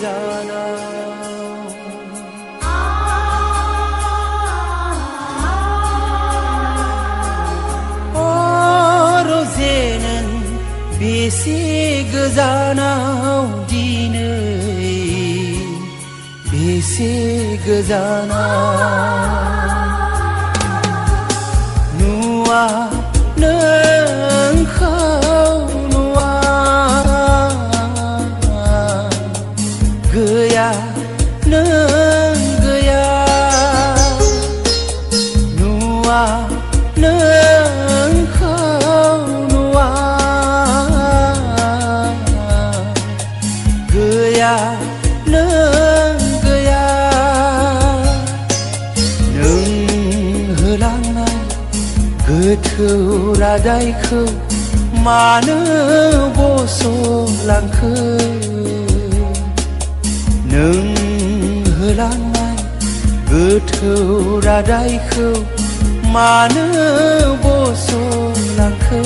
गोजानाव रजेनों बेसे गोजानाव दिनै बेसे गोजानाव नुवा नोंखौ नुवा गैया नों गैया नुवा नोंखौ नुवा गैया नों गैया नों होलांनाय गोथौ रादायखौ मानो बस'लांखो नों होलांनाय गोथौ रादायखौ मानो बस'लांखो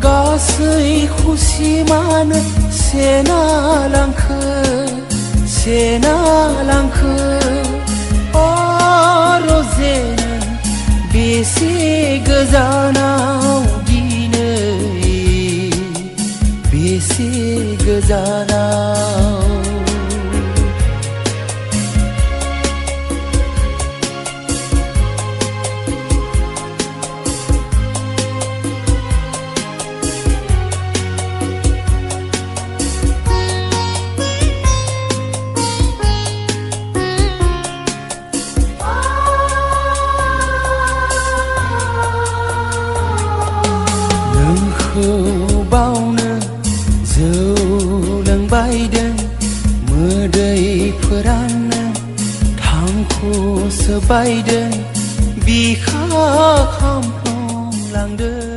गासै खुसिमानो सेना लांखो रजेनों बेसे गोजानाव दिनै बेसे गोजानाव बावनो जौ लोंबायदों मोदैफोरानो थांखु सोबायदों बिखा खामफ्लंलांदों